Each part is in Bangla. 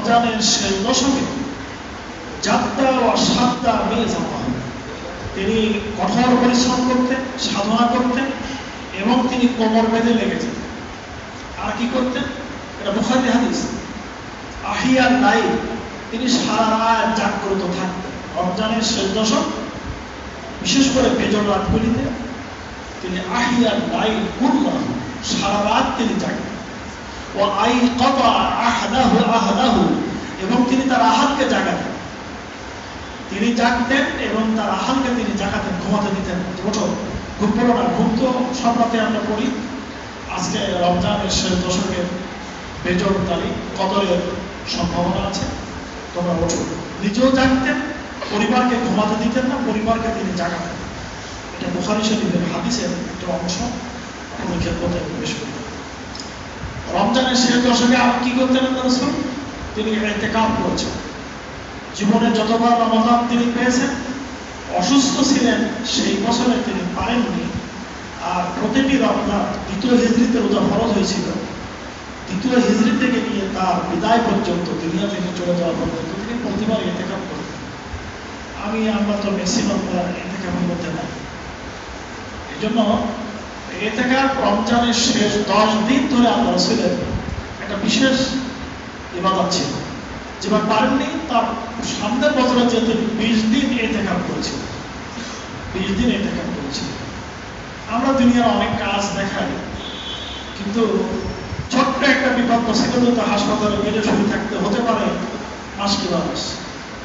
রমজানের শেষ দশকে যাত্রা ও সাতটা মেজামা তিনি কঠোর পরিশ্রম করতেন, সাধনা করতেন এবং তিনি কোমর বেঁধে লেগেছেন। আর কি করতেন? এটা বুখারী হাদিস। আহিয়ার নাই, তিনি সারা রাত জাগ্রত থাকতেন। রমজানের শেষ দশক, বিশেষ করে ফজর রাতগুলিতে তিনি আহিয়ার নাই কুল্লাহ, সারা রাত তিনি জাগতেন। ও আই কতা আহদাহু আহদাহু, এবং তিনি তার আহালকে জাগাতেন। তিনি জাগতেন এবং তার আহালকে তিনি জাগাতেন, ঘুমাতে দিতেন। ওঠো, ঘুম পড়ো না। ঘুম তো সব রাতে আমরা পড়ি। আজকে রমজানের শেষ দশকের বেজর তারিখ, কদরের সম্ভাবনা আছে, তোমরা ওঠো। নিজেও জাগতেন, পরিবারকে ঘুমাতে দিতেন না, পরিবারকে তিনি জাগাতেন। এটা বুখারী শরীফের হাদিসের একটা অংশ, আপনাদের খেদমতে পেশ করি। রমজানের শেষ দশকে আর কি করতেন আল্লাহ রাসূল? তিনি ইতিকাফ করেছেন। জীবনে যতবার রমাদান তিনি পেয়েছেন, অসুস্থ ছিলেন সেই বছরে তিনি পারেননি। আর প্রতিটি রমজান দ্বিতীয় হিজরিতে রোজা ফরজ হয়েছিল। দ্বিতীয় হিজরি থেকে নিয়ে তার বিদায় পর্যন্ত, দুনিয়া থেকে চলে যাওয়া পর্যন্ত তিনি প্রতিবার ইতিকাফ করতেন। আমরা তো ম্যাক্সিমাম ইতিকাফের মধ্যে নাই। এই জন্য ইতিকাফ রমজানের শেষ 10 দিন ধরে আল্লাহ রাসূলের একটা বিশেষ ইবাদত ছিল। যেবার পারেননি, তার সামনের বছরে যে তিনি 20 দিন ইতিকাফ করেছিলেন, 20 দিন ইতিকাফ করেছিলেন। আমরা দুনিয়ার অনেক কাজ দেখাই, কিন্তু ছোট্ট একটা বিপদ ছিল তো হাসপাতালে বেডে শুয়ে থাকতে হতে পারে মাস কি মাস,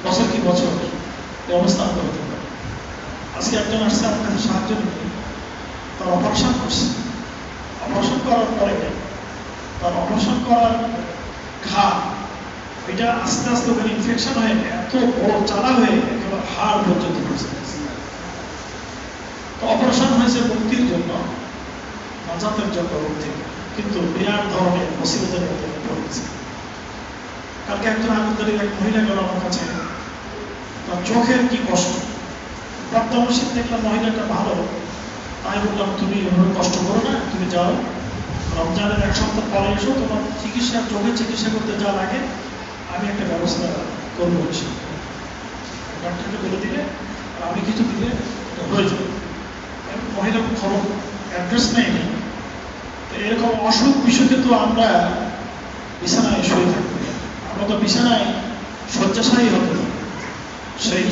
বছর কি বছর, এই অবস্থা হতে পারে। আজকে একজন আসছে আমার কাছে সাহায্য নিতে, তার অপারেশন করছে। অপারেশন করার পরে তার অপারেশন করার ঘা, এটা আস্তে আস্তে ওখানে ইনফেকশন হয়ে এত বড় চালা হয়ে একেবারে হাড় পর্যন্ত পৌঁছে গেছে। তো অপারেশন হয়েছে মুক্তির জন্য, নাজাতের জন্য রোগ থেকে, কিন্তু বিরাট ধরনের মুসিবতের মধ্যে পড়েছে। কালকে একজন আনন্দের এক মহিলা গেল আমার কাছে, তার চোখের কি কষ্ট। প্রাপ্তবয়স্ক দেখলাম মহিলাটা ভালো, তাই বললাম তুমি এভাবে কষ্ট করো না, তুমি যাও রমজানের 1 সপ্তাহ পরে এসো, তোমার চিকিৎসা, চোখের চিকিৎসা করতে যাওয়ার আগে আমি একটা ব্যবস্থা করবো। ডাক্তারকে বলে দিলে আর আমি কিছু দিলে এটা হয়ে যাবে। মহিলা খবর অ্যাড্রেস নেয়নি। তো এরকম অসুখ বিষয়কে তো আমরা বিছানায় শুয়ে থাকবো, আমরা তো বিছানায় শয্যাশায়ী হতে পারি। সেই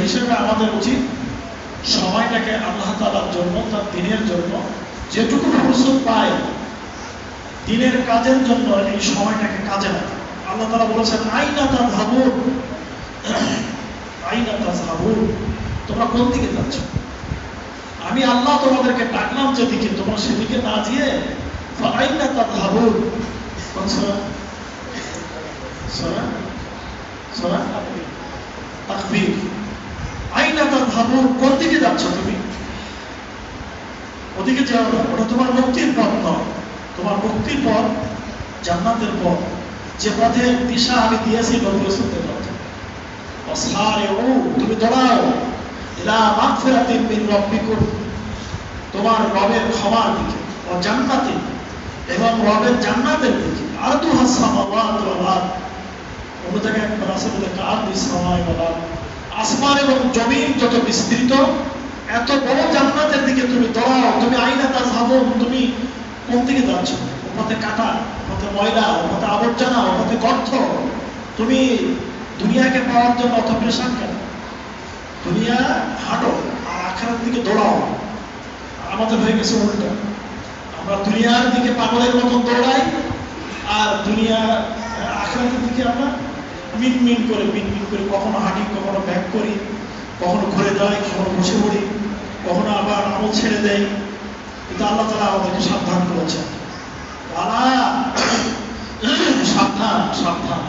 হিসাবে আমাদের উচিত সময়টাকে আল্লাহ তাআলার জন্য, তার দিনের জন্য যেটুকু ফুরসত পায় দিনের কাজের জন্য এই সময়টাকে কাজে লাগা। আল্লাহ তাআলা বলেছেন আইনা তাযহাবুন, আইনা তাযহাবুন, তোমরা কোন দিকে যাচ্ছ? আমি আল্লাহ তোমাদেরকে ডাকলাম যেদিকে, তোমরা সেদিকে না গিয়ে আইনা তাযহাবুন। কোন সূরা? সূরা তাকবীর। আইনা তাযহাবুন, কোন দিকে যাচ্ছ তুমি? ওদিকে যাও না, ওটা তোমার মুক্তির পথ নয়। তোমার মুক্তির পথ জান্নাতের পথ, যে পথে দিশা আমি দিয়েছি নবী রাসূলদের পথে। ওয়াসহারিউ, তুমি দৌড়াও ইলা মাগফিরাতিন মিন রাব্বিকুম, তোমার রবের ক্ষমার দিকে, ও জান্নাতিন, এবং রবের জান্নাতের দিকে। আরদুহাস সামাওয়াতু ওয়াল আরদ, অন্য জায়গায় একবার আছে বলে কাআরদিস সামাই ওয়াল আরদ, আসমান এবং জমিন যত বিস্তৃত, এত বড় জান্নাতের দিকে তুমি দৌড়াও। তুমি আইনা তাযহাবুন, তুমি কোন দিকে যাচ্ছ? ওপথে কাটা, ওপথে ময়লা, ওপথে আবর্জনা, ওপথে গর্ত। তুমি দুনিয়াকে পাওয়ার জন্য অত প্রেশার কেন? দুনিয়া হাঁটো আর আখিরাতের দিকে দৌড়াও। আমাদের হয়ে গেছে উল্টো, আমরা দুনিয়ার দিকে পাগলের মতন দৌড়াই, আর আখিরাতের দিকে আমরা মিনমিন করে কখনো হাঁটি, কখনো ব্যাক করি, কখনো ঘুরে দাঁড়াই, কখনো বসে পড়ি, কখনো আবার আমল ছেড়ে দেয়। কিন্তু আল্লাহ তাআলা আমাদেরকে সাবধান করেছেন, সাবধান সাবধান।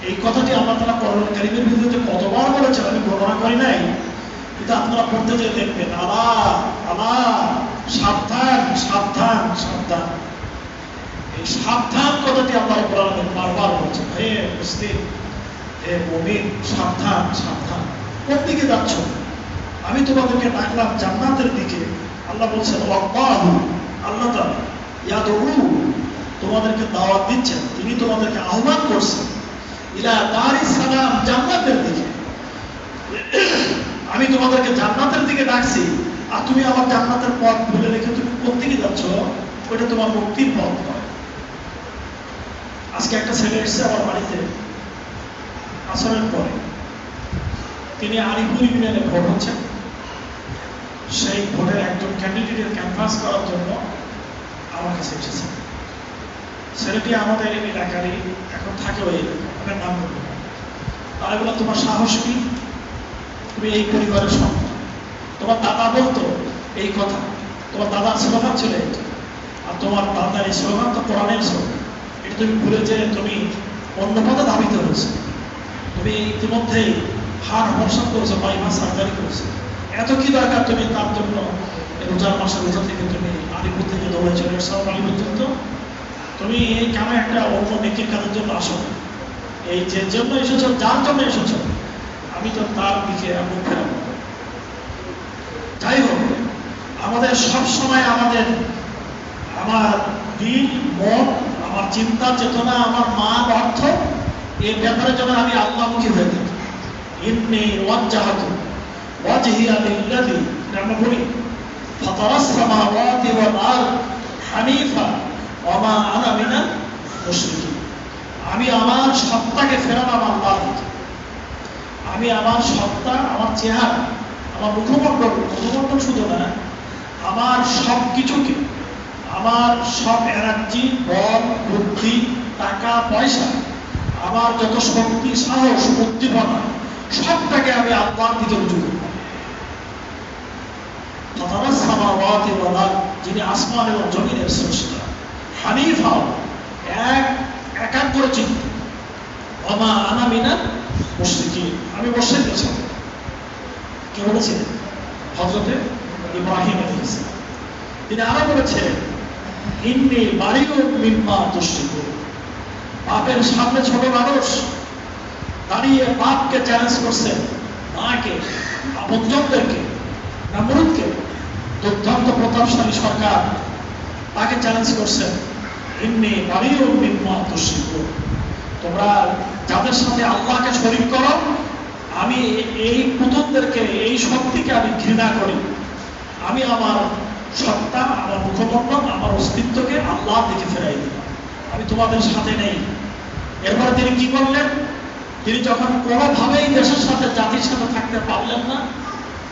এই কথাটি আল্লাহ তাআলা কোরআন কারীমের ভিতরে কতবার বলেছেন আমি বর্ণনা করি নাই, কিন্তু আপনারা পড়তে যেয়ে দেখবেন, সাবধান সাবধান সাবধান। এই সাবধান কথাটি আল্লাহ রাব্বুল আলামিন বারবার বলছেন। হে মুসলিম, হে মুমিন, সাবধান সাবধান। কোন দিকে যাচ্ছ? আমি তোমাদেরকে ডাকলাম জান্নাতের দিকে। আল্লাহ বলছেন আল্লাহ তাআলা ইয়াদউ, তোমাদেরকে দাওয়াত দিচ্ছেন, তিনি তোমাদেরকে আহ্বান করছেন ইলা দারিস সালাম, জান্নাতের দিকে। আমি তোমাদেরকে জান্নাতের দিকে ডাকছি, আর তুমি আমার জান্নাতের পথ ভুলে রেখে তুমি কোত্থেকে যাচ্ছ? ওইটা তোমার মুক্তির পথ নয়। আজকে একটা ছেলে এসছে আমার বাড়িতে আসরের পরে, তিনি আলিপুর ইউনিয়নে ভোট হচ্ছেন, সেই ভোটের একজন ক্যান্ডিডেটের ক্যানভাস করার জন্য আমার কাছে এসেছে। ছেলেটি আমাদের এলাকারই, এখন থাকে ওই এলাকার নাম বলবো। তারা বললো, তোমার সাহস কি? তুমি এই পরিবারের সন্তান, তোমার দাদা বলতো এই কথা, তোমার দাদার স্লোগান ছিল এটা, আর তোমার দাদার এই স্লোগান তো কোরআনের স্লোগান। এটা তুমি ভুলে যে তুমি অন্য পথে ধাবিত হয়েছে। তুমি ইতিমধ্যেই হাড় অপারেশন করেছো, বাইপাস সার্জারি করেছো, এত কি দরকার তুমি তার জন্য রোজার মাসে রোজা থেকে তুমি আলিপুর থেকে দৌড়ে চলে এসছো বাড়ি পর্যন্ত? তুমি এই কেন একটা অন্য নেকির কাজের জন্য আসো? এই যে জন্য এসেছো, যার জন্য এসেছো, আমি তো তার দিকে মুখ ফেরাবো। যাই হোক, আমাদের সব সময় আমার দিল, মন, আমার চিন্তা চেতনা, আমার মান, অর্থ, এই ব্যাপারে যেন আমি আল্লাহমুখী হয়ে থাকি। ইন্নী ওয়াজ্জাহাতু ওয়াজহিয়া লিল্লাযী, আমরা বলি ফাতারাস সামাওয়াতি ওয়াল আরদ হানিফা ওয়া মা আনা মিনাল মুশরিকিন। আমি আমার সত্তাকে ফেরালাম আল্লাহর দিকে। আমি আমার সত্তা, আমার চেহারা, আমার মুখমণ্ডল শুধু না, আমার সব কিছুকে, আমার সব এনার্জি, বল, বুদ্ধি, টাকা পয়সা, আমার যত শক্তি, সাহস, উদ্দীপনা, সবটাকে আমি আল্লাহর দিকে রুজু করব। ফাতারাস সামাওয়াতি ওয়াল আরদ, যিনি আসমান এবং জমিনের স্রষ্টা, হানিফা, একাগ্র চিত্ত, ওয়া মা আনা মিনাল মুশরিকিন, আমি মুশরিকদের সাথে। কে বলেছিলেন? হযরতে ইব্রাহিম আলাইহিস সালাম। তিনি আরো বলেছিলেন, ইন্নী বারিউম মিম্মা তুশরিকুন। পাপের সামনে ছোট মানুষ দাঁড়িয়ে পাপকে চ্যালেঞ্জ করছেন, মাকে, আপনজনদেরকে, নমরুদকে, দুর্দান্ত প্রতাপশালী সরকার, তাকে চ্যালেঞ্জ করছেন, ইন্নী বারিউম মিম্মা তুশরিকুন। তোমরা যাদের সাথে আল্লাহকে শরীক করো, আমি এই পুতুলদেরকে, এই শক্তিকে আমি ঘৃণা করি। আমি আমার সত্তা, আমার মুখমণ্ডল, আমার অস্তিত্বকে আল্লাহর দিকে ফেরাই দিলাম। আমি তোমাদের সাথে নেই। এরপরে তিনি কি করলেন? তিনি যখন কোনোভাবেই দেশের সাথে, জাতির সাথে থাকতে পারলেন না,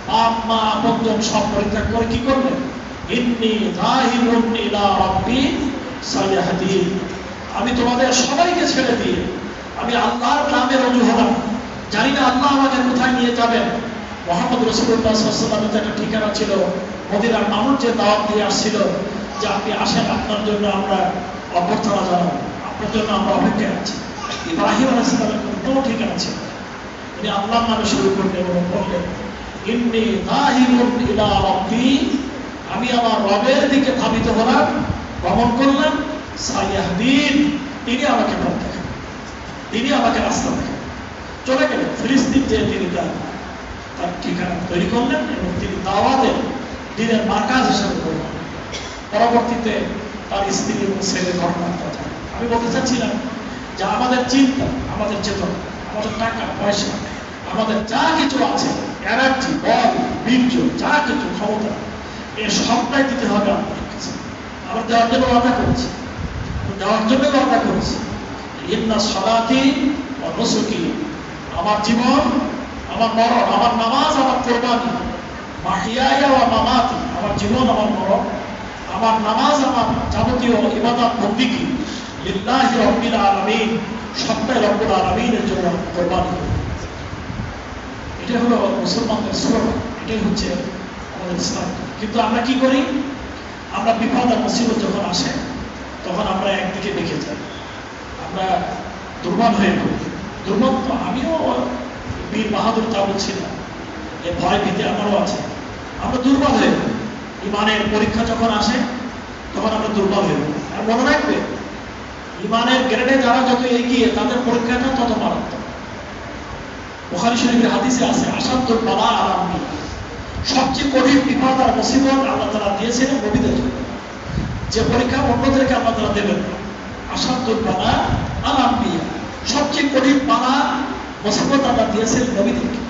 বাপ মা আপনজন সব পরিত্যাগ করে কি করলেন? ইন্নী যাহিবুন ইলা রাব্বি সায়াহদিন। আমি তোমাদের সবাইকে ছেড়ে দিয়ে আমি আল্লাহর নামে রুজু হলাম। জানি না আল্লাহ আমাকে কোথায় নিয়ে যাবেন। মুহাম্মদ রাসূলুল্লাহ সাল্লাল্লাহু আলাইহি ওয়াসাল্লামের একটা ঠিকানা ছিল, মদিনার মানুষ যে দাওয়াত দিয়ে আসছিল যে আপনি আসেন, আপনার জন্য আমরা অভ্যর্থনা জানাবো, আপনার জন্য আমরা অপেক্ষায় আছি। ইব্রাহিম আলাইহিস সালামের কোনো ঠিকানা ছিল। তিনি আল্লাহর নামে শুরু করলেন এবং বললেন, ইন্নী যাহিবুন ইলা রাব্বি, আমি আমার রবের দিকে ধাবিত হলাম, গমন করলাম, সায়াহদিন, তিনি আমাকে পথ দেখান, তিনি আমাকে রাস্তা দেখান। চলে গেলেন ফিলিস্তিন, যে তিনি তার ঠিকানা তৈরি করলেন এবং তিনি দাওয়াতের দিনের মার্কাজ হিসেবে করলেন। পরবর্তীতে তার স্ত্রী এবং ছেলে ঘটনার কথা আমি বলতে চাচ্ছিলাম যে আমাদের চিন্তা, আমাদের চেতনা, আমাদের টাকা পয়সা, আমাদের যা কিছু আছে, এনার্জি, বল, বীর্য, যা কিছু ক্ষমতা, এর সবটাই দিতে হবে আপনাদের কাছে। আমরা দেওয়ার জন্য ওয়াদা করেছি, ইন্না সালাতি ওয়া নুসুকি, আমার জীবন, আমার মরণ, আমার নামাজ, আমার কুরবানি, মাহিয়ায়া ওয়া মামাতি, আমার জীবন, আমার মরণ, আমার নামাজ, আমার যাবতীয় ইবাদত বন্দেগী, লিল্লাহি রাব্বিল আলামিন, সবটাই রব্বুল আলামিনের জন্য কুরবানি করি। এটা হলো মুসলমানদের স্লোগান, এটাই হচ্ছে আমাদের ইসলাম। কিন্তু আমরা কি করি? আমরা বিপদ আর মুসিবত যখন আসে তখন আমরা একদিকে দেখে যাই, আমরা দুর্বল হয়ে পড়ি। দুর্বল তো আমিও বীর বাহাদুর তা বলছি না, এ ভয় ভীতি আমারও আছে। আমরা দুর্বল হয়ে পড়ি। ইমানের পরীক্ষা যখন আসে তখন আমরা দুর্বল হয়ে পড়ি। আর মনে রাখবে, ইমানের গ্রেডে যারা যত এগিয়ে, তাদের পরীক্ষাটা তত মারাত্মক। বুখারী শরীফের হাদিসে আছে, আসাদুল বালা আলা আম্বিয়া, সবচেয়ে কঠিন বিপদ আর মুসিবত আল্লাহ তাআলা দিয়েছিলেন নবীদের জন্য। যে পরীক্ষা অন্যদেরকে আল্লাহ তাআলা দেবেন না, আসাদুল বালা আল আম্বিয়া, সবচেয়ে কঠিন বালা মুসিবত আল্লাহ দিয়েছেন নবীদেরকে,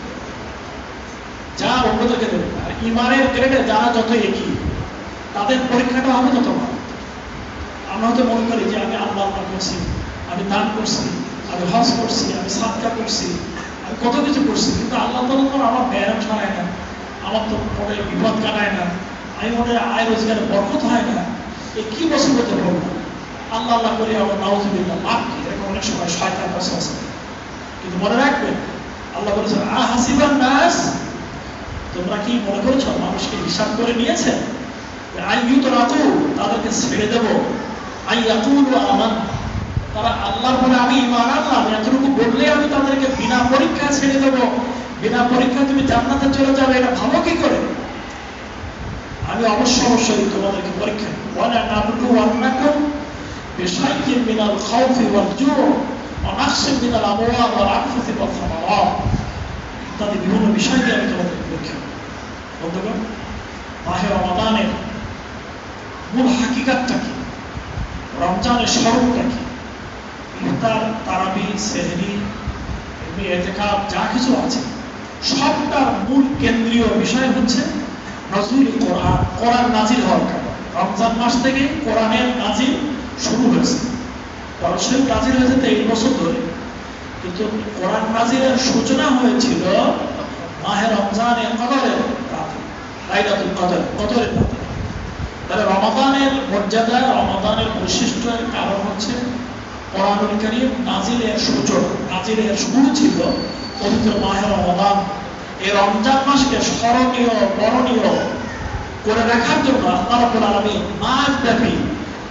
যা অন্যদেরকে দেবে। আর ইমানের গ্রেডে যারা যত এগিয়ে তাদের পরীক্ষাটা হবে তত ভালো। আমরা হয়তো মনে করি যে আমি আল্লাহ করছি, আমি দান করছি, আমি হজ করছি, আমি সাদকা করছি, আমি কত কিছু করছি, কিন্তু আল্লাহ তাআলা তো আমার ব্যায়াম ছাড়ায় না, আমার তো পরে বিপদ কাটায় না, আমি মনে আয় রোজগারে বরকত হয় না, এই কি মুসিবতে পড়বো? আল্লাহ আল্লাহ করে আমার নাউযুবিল্লাহ লাভ কি? এরকম অনেক সময় শয়তান ওয়াসওয়াসা। কিন্তু মনে রাখবেন আল্লাহ বলেছেন আহাসিবান নাস, তোমরা কি মনে করেছো মানুষকে হিসাব করে নিয়েছে? আইয়ুতরাকু, তাদেরকে ছেড়ে দেব, আইয়াকুলু আমান, তারা আল্লাহর বলে আমি ঈমান আনলাম এতটুকু বললে আমি তাদেরকে বিনা পরীক্ষায় ছেড়ে দেব, বিনা পরীক্ষায় তুমি জান্নাতে চলে যাবে, এটা ভালো কি করে? আমি অবশ্যই তোমাদেরকে পরীক্ষা নেব। ওয়ালা নাবলুওয়ান্নাকুম বিশাইইন মিনাল খাউফি ওয়াল জু' ওয়া নাকসিন মিনাল আমওয়ালি ওয়াল আনফুসি ওয়াস সামারাত, ইত্যাদি বিভিন্ন বিষয় দিয়ে আমি তোমাদেরকে পরীক্ষা নেব। বন্ধুগণ, মাহে রমাদানের মূল হাকিকাতটা কি? রমজানের স্বরূপটা কি? ইফতার, তারাবি, সেহরি, ইতিকাফ যা কিছু আছে সবটার মূল কেন্দ্রীয় বিষয় হচ্ছে নজরুল কোরআন, কোরআন নাজিল হওয়ার কারণ। রমজান মাস থেকে কোরআনের নাজিল শুরু হয়েছে। কোরআন শরীফ নাজিল হয়েছে 23 বছর ধরে, কিন্তু কোরআন নাজিলের সূচনা হয়েছিল মাহে রমজানের কদরের রাতে, লাইলাতুল কদর, কদরের রাতে। তাহলে রমাদানের মর্যাদা, রমাদানের বৈশিষ্ট্যের কারণ হচ্ছে কোরআনুল কারীম নাজিলের সূচনা, নাজিলের শুরু ছিল পবিত্র মাহে রমাদান। এই রমজান মাসকে স্মরণীয়, বরণীয় করে রাখার জন্য আল্লাহ রাব্বুল আলামিন মাসব্যাপী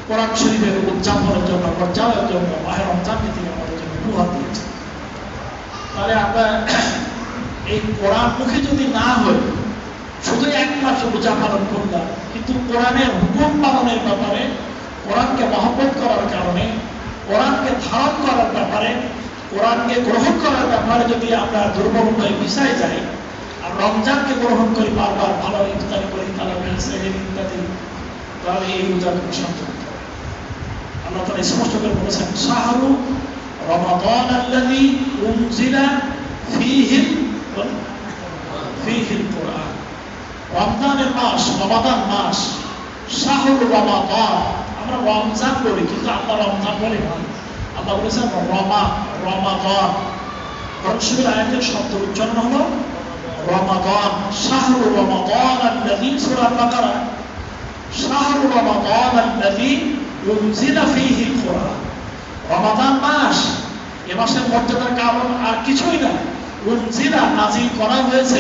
কোরআন শরীফের উদযাপনের জন্য, মর্যাদার জন্য মাহে রমজানকে তিনি আমাদের জন্য উপহার দিয়েছেন। তাহলে আমরা এই কোরআন মুখে যদি না হয়, শুধু এক মাস রোজা পালন করলাম, কিন্তু কোরআনের হুকুম পালনের ব্যাপারে, কোরআনকে মহব্বত করার কারণে, কোরআনকে ধারণ করার ব্যাপারে, কোরআনকে গ্রহণ করার ব্যাপারে যদি আমরা দুর্বল হয়ে পিছায় যাই, আর রমজানকে গ্রহণ করি বারবার, ভালো ইফতার করি, তারাবি, সেহরি ইত্যাদি, তাহলে এই রোজার কোনো শান্তি হতে পারে। আল্লাহ তাআলা স্পষ্ট করে বলেছেন শাহরু রমাদান আল্লাযী উনজিলা ফীহিল কোরআন, রমজানের মাস, রমাদান মাস, শাহরু রমাদান। আমরা রমজান বলি, কিন্তু আল্লাহ রমজান বলি না, আল্লাহ বলেছেন রমাদান। কোরআন শরীফের আয়াতের শব্দ উচ্চারণ হলো রমাদান। শাহরু রমাদান আল্লাযী, সূরা বাকারা, শাহরু রমাদান আল্লাযী উনজিলা ফীহিল কোরআন। রমাদান মাস, এ মাসের মর্যাদার কারণ আর কিছুই না, উনজিলা, নাজিল করা হয়েছে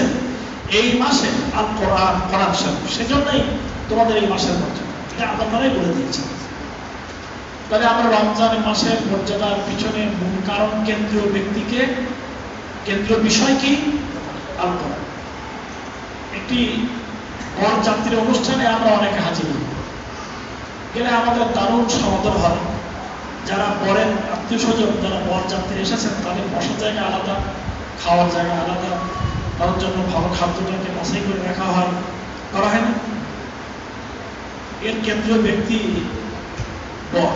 এই মাসে আল কোরআন, কোরআন শরীফ, সেজন্যই তোমাদের এই মাসের মর্যাদা, এটা আল্লাহ তাআলাই বলে দিয়েছেন। তাহলে আমরা রমজান মাসের মর্যাদার পিছনে মূল কারণ, কেন্দ্রীয় ব্যক্তিকে, কেন্দ্রীয় বিষয় কি? আল কোরআন। একটি বরযাত্রীর অনুষ্ঠানে আমরা অনেকে হাজির হই, গেলে আমাদের দারুণ সমাদর হয়। যারা বরের আত্মীয় স্বজন, যারা বরযাত্রী এসেছেন, তাদের বসার জায়গা আলাদা, খাওয়ার জায়গা আলাদা, তাদের জন্য ভালো খাদ্যটাকে বাছাই করে রাখা হয়, করা হয় না? এর কেন্দ্রীয় ব্যক্তি বর।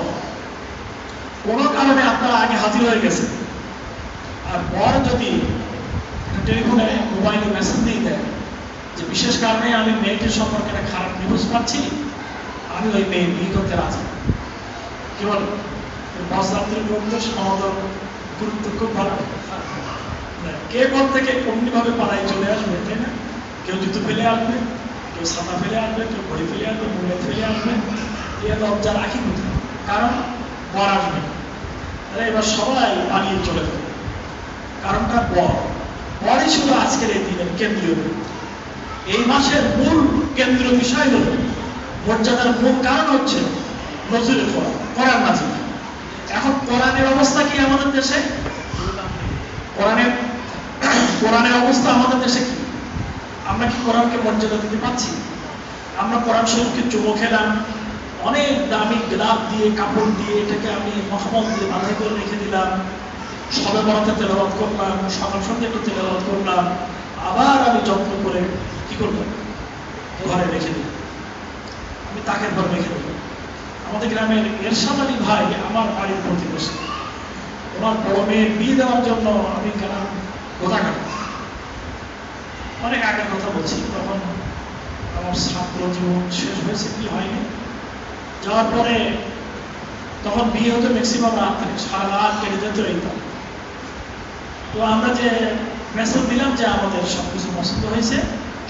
কোনো কারণে আপনারা আগে হাজির হয়ে গেছে, আর বর যদি টেলিফোনে, মোবাইলে মেসেজ দিয়ে দেয় যে বিশেষ কারণে আমি মেয়েটির সম্পর্কে একটা খারাপ নিউজ পাচ্ছি, আমি ওই মেয়ে বিয়ে করতে রাজি, কি বল? বরযাত্রীর লোকদের সমাদর, গুরুত্ব খুব ভালো। কে কোন থেকে অমনিভাবে পাড়ায় চলে আসবে, তাই না? কেউ জুতো ফেলে আসবে, কেউ ছাতা ফেলে আসবে, কেউ ঘড়ি ফেলে আসবে, মোবাইল ফেলে আসবে, এ লজ্জা রাখি কোথায়? কারণ বর আসবে। এবার সবাই পালিয়ে চলে যাবে, কারণটা বরই ছিল আজকের এই দিনের কেন্দ্রীয়। এই মাসের মূল কেন্দ্রীয় বিষয় হল, মর্যাদার মূল কারণ হচ্ছে নজরুল কোরআন, কোরআন নাজিল। এখন কোরআনের অবস্থা কি আমাদের দেশে? কোরআনের অবস্থা আমাদের দেশে কি? আমরা কি কোরআনকে মর্যাদা দিতে পারছি? আমরা কোরআন শরীফকে চুমো খেলাম, অনেক দামি গ্লাভ দিয়ে, কাপড় দিয়ে, এটাকে আমি মহম্মদ দিয়ে বাঁধা করে রেখে দিলাম, সবে বরাতে তেলাওয়াত করলাম, সকাল সন্ধ্যা একটু তেলাওয়াত করলাম, আবার আমি যত্ন করে কি করলাম, ঘরে রেখে দিলাম, আমি তাকের ঘরে রেখে দিলাম। আমাদের গ্রামের এরশাদ আলী ভাই আমার বাড়ির প্রতিবেশী। ওনার বড় মেয়ের বিয়ে দেওয়ার জন্য আমি গেলাম গোদাঘাটে। অনেক আগের কথা বলছি, তখন আমার ছাত্র জীবন শেষ হয়েছে কি হয়নি। যাওয়ার পরে তখন বিয়ে হতো ম্যাক্সিমাম রাত্রে, সারা রাত কেটে যেত এইটা। তো আমরা যে মেসেজ দিলাম যে আমাদের সবকিছু পছন্দ হয়েছে,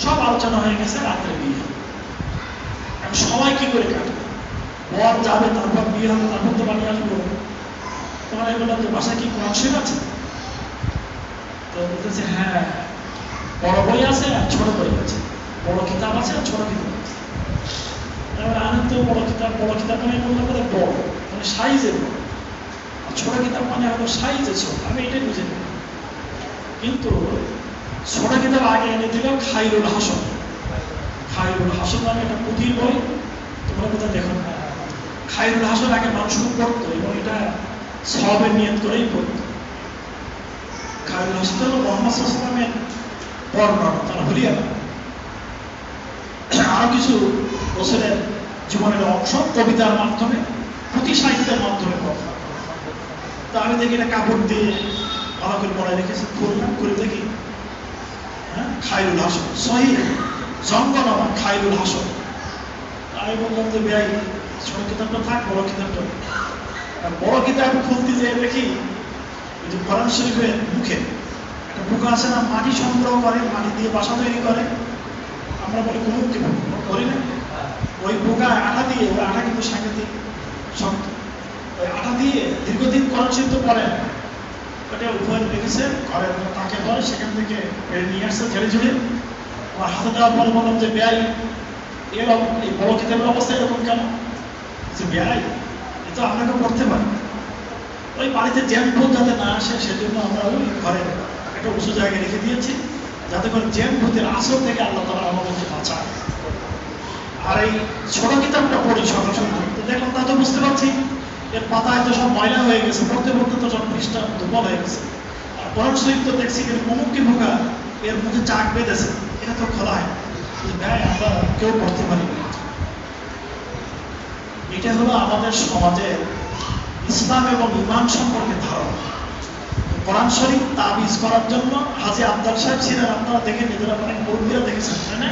সব আলোচনা হয়ে গেছে, রাত্রে বিয়ে হবে। এখন সবাই কি করে কাটবে? বর যাবে, তারপর বিয়ে হবে, তারপর তো বাড়ি আসবো। তোমার আমি বললাম যে বাসায় কি কোরআন শরীফ আছে? তো বলতেছে হ্যাঁ, বড় বই আছে আর ছোট বই আছে, বড় কিতাব আছে আর ছোট কিতাব আছে। তারপরে আনন্দ বড় কিতাব মানে বললাম বলে বড় মানে সাইজে বড়, আর ছোট কিতাব মানে হয়তো সাইজে ছোট। আমি এটাই বুঝে নিই। কিন্তু ছোট কিতাব আগে এনে দিল খাইরুল হাসন। খাইরুল হাসন নামে একটা পুঁথির বই, তোমরা কোথাও দেখো না। খাইরুল হাসন আগে মানুষ খুব পড়তো এবং এটা সবের নিয়ত করেই পড়তো। খাইরুল হাসন হল মোহাম্মদ সাল্লামের বর্ণনা, তারা ভুলিয়া না। আরো কিছু বছরের জীবনের অংশ কবিতার মাধ্যমে, পুঁথি সাহিত্যের মাধ্যমে পড়া। তা আমি দেখি এটা কাপড় দিয়ে ভালো করে পড়ায় রেখেছে, খুললাম করে দেখি হ্যাঁ খাইরুল হাসন সহি জঙ্গনামা খাইরুল হাসন। আমি বললাম যে ভাই ছোট কিতাবটা থাক, বড় কিতাবটা। বড় কিতাব খুলতে যেয়ে দেখি ওই যে কোরআন শরীফের মুখে একটা পোকা আছে না, মাটি সংগ্রহ করে, মাটি দিয়ে বাসা তৈরি করে, আমরা বলি কুমুককে করি না, ওই পোকা আটা দিয়ে, ওই আটা কিন্তু সাংঘাতিক শক্ত, ওই আটা দিয়ে দীর্ঘদিন কোরআন শরীফ তো পড়ে না, ওটা উপরে রেখেছে ঘরের তাকে ধরে, সেখান থেকে বেড়ে নিয়ে আসছে ঝেড়ে ঝুড়ে আমার হাতে দেওয়ার পরে বললাম যে ব্যয় এরকম এই বড় কিতাবের অবস্থা এরকম কেন? যে ব্যয় এ তো আপনাকে পড়তে পারি। ওই বাড়িতে জ্যাম ভূত যাতে না আসে সেজন্য আমরা ওই ঘরে একটা উঁচু জায়গায় রেখে দিয়েছি, যাতে করে জ্যাম ভূতের আসর থেকে আল্লাহ তাআলা আমাদেরকে বাঁচায়। আর এই ছোট কিতাবটা পড়ি সকাল সন্ধ্যা, তো দেখলাম তা তো বুঝতে পারছি এর পাতায় তো সব ময়লা হয়ে গেছে, পড়তে পড়তে তো সব পৃষ্ঠা দুর্বল হয়ে গেছে। আর কোরআন শরীফ তো দেখছি মুমুক্ষি ভোগা এর মধ্যে চাক বেঁধেছে, এটা তো খোলা হয় ব্যয়, আমরা কেউ পড়তে পারি না। এটা হলো আমাদের সমাজের ইসলাম এবং ইমান সম্পর্কে ধারণা। কোরআন শরীফ তাবিজ করার জন্য হাজী আফজাল সাহেব ছিলেন, আপনারা দেখে নিজেরা অনেক মুরব্বীরা দেখেছেন, তাই না?